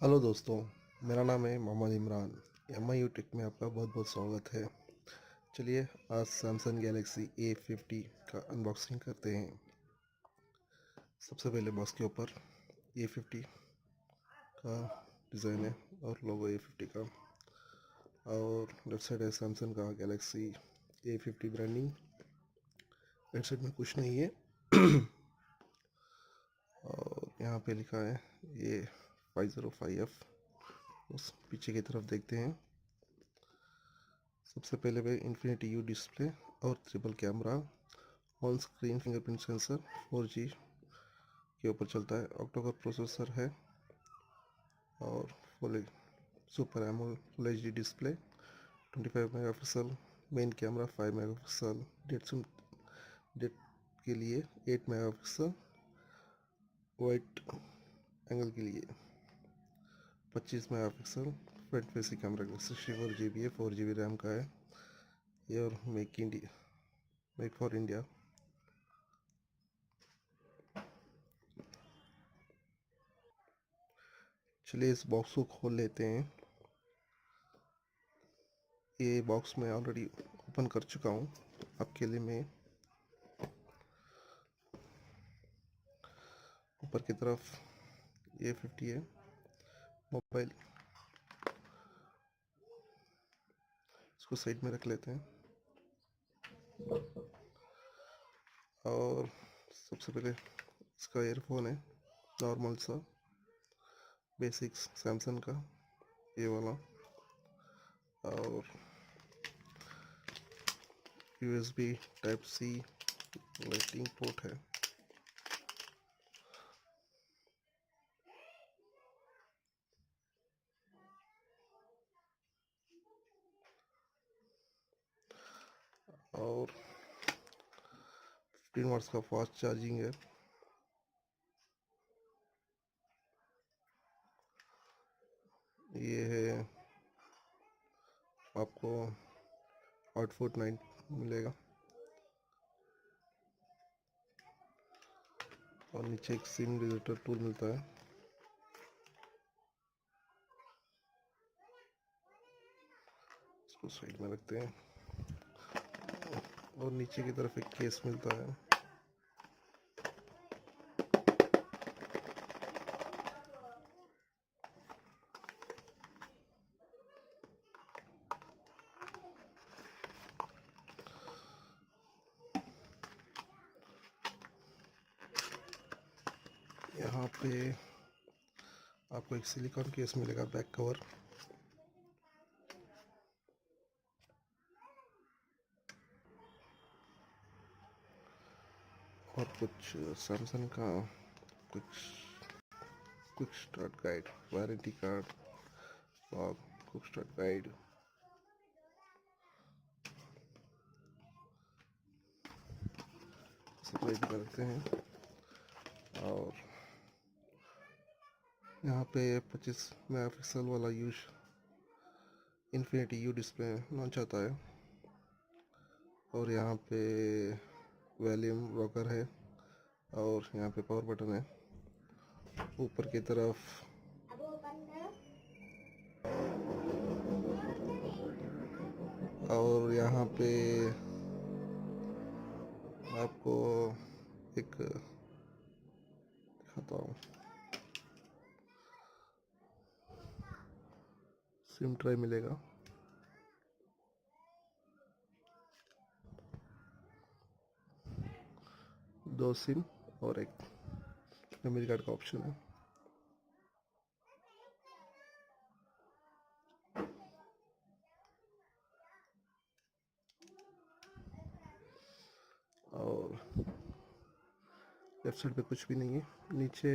Hello दोस्तों, मेरा नाम है मोहम्मद इमरान। एम टेक में आपका बहुत बहुत स्वागत है। चलिए आज सैमसंग गैलेक्सी A50 का अनबॉक्सिंग करते हैं। सबसे पहले बॉक्स के ऊपर A50 का डिज़ाइन है और लोगो A50 का, और लेफ्ट साइड है सैमसंग का Galaxy A50 branding. Right side में कुछ नहीं है और यहाँ पे लिखा है A505F। उस पीछे की तरफ देखते हैं। सबसे पहले पे इन्फिनिटी यू डिस्प्ले और triple camera, on screen fingerprint sensor 4G के ऊपर चलता है। ऑक्टा का प्रोसेसर है और full super AMOLED full HD display, 25 megapixel main camera, 5 megapixel डेट के लिए, 8 मेगापिक्सल वाइट एंगल के लिए, 25 मेगापिक्सल फ्रंट फेसिंग कैमरा के लिए, 64 GB है, 4 GB रैम का है ये, और मेक फॉर इंडिया। चलिए इस बॉक्स को खोल लेते हैं। ये बॉक्स मैं ऑलरेडी ओपन कर चुका हूँ आपके लिए। मैं ऊपर की तरफ A50 है, मोबाइल इसको साइड में रख लेते हैं। और सबसे पहले इसका ईयरफोन है, नॉर्मल सा बेसिक्स सैमसंग का ये वाला, और USB type C lighting port है। और 15 वाट्स का फास्ट चार्जिंग है। ये है आपको आउटपुट 9 मिलेगा, और नीचे एक सिम डिलीटर टूल मिलता है। इसको साइड में रखते हैं, और नीचे की तरफ एक केस मिलता है। यहाँ पे आपको एक सिलिकॉन केस मिलेगा, बैक कवर, और कुछ सैमसंग का कुछ quick start guide, warranty card और क्विक स्टार्ट गाइड। सप्लाई करते हैं, और यहाँ पे 25 मेगापिक्सल वाला इन्फिनिटी यू डिस्प्ले लॉन्च आता है, और यहाँ पे वॉल्यूम रॉकर है, और यहाँ पे पावर बटन है। ऊपर की तरफ और यहाँ पे आपको एक दिखाता हूँ, सिम ट्राई मिलेगा। दो सिम और एक मेमोरी कार्ड का ऑप्शन है। और लेफ्ट साइड पे कुछ भी नहीं है। नीचे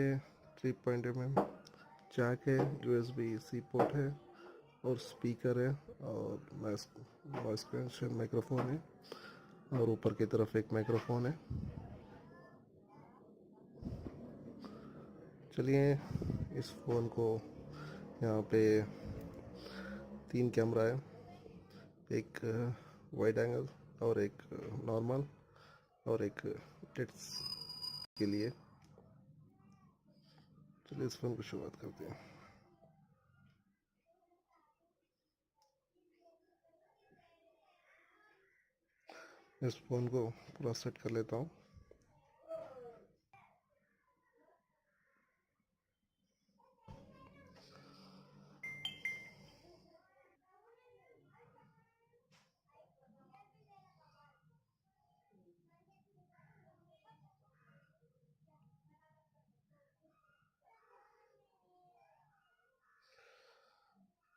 3.mm जैक है, USB-C पोर्ट है, और स्पीकर है, और वॉइस कैंसिलेशन माइक्रोफोन है, और ऊपर की तरफ एक माइक्रोफोन है। चलिए इस फ़ोन को, यहाँ पे 3 कैमरा है, एक वाइड एंगल और एक नॉर्मल और एक डेट्स के लिए। चलिए इस फ़ोन की शुरुआत करते हैं। इस फ़ोन को पूरा सेट कर लेता हूँ।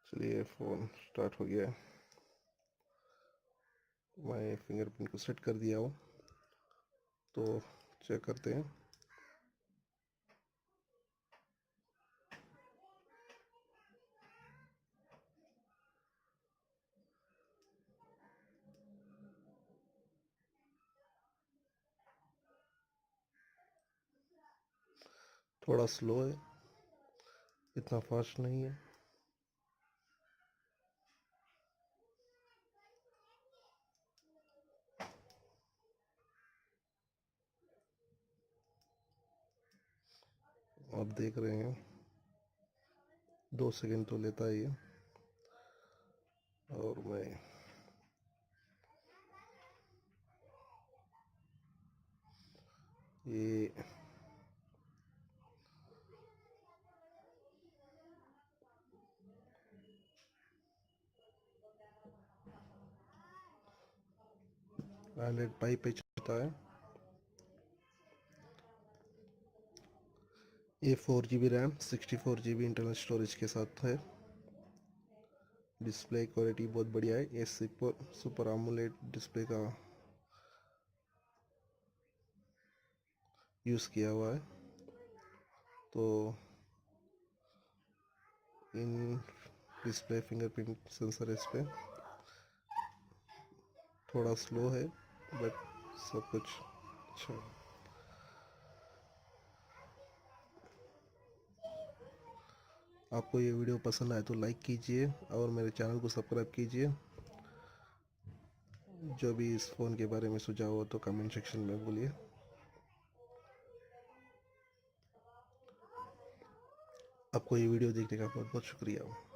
चलिए फ़ोन स्टार्ट हो गया है। मैं फिंगरप्रिंट को सेट कर दिया हूँ, तो चेक करते हैं। थोड़ा स्लो है, इतना फास्ट नहीं है। आप देख रहे हैं 2 सेकंड तो लेता ही है। और मैं ये आईलेट पाइप पे चलता है। ये 4 GB RAM 64 GB internal storage के साथ है। डिस्प्ले क्वालिटी बहुत बढ़िया है। ये सुपर AMOLED डिस्प्ले का यूज़ किया हुआ है। तो इन डिस्प्ले फिंगरप्रिंट सेंसर इस पे थोड़ा स्लो है, बट सब कुछ अच्छा है। आपको ये वीडियो पसंद आए तो लाइक कीजिए और मेरे चैनल को सब्सक्राइब कीजिए। जो भी इस फ़ोन के बारे में सुझाव हो तो कमेंट सेक्शन में बोलिए। आपको ये वीडियो देखने का बहुत बहुत शुक्रिया।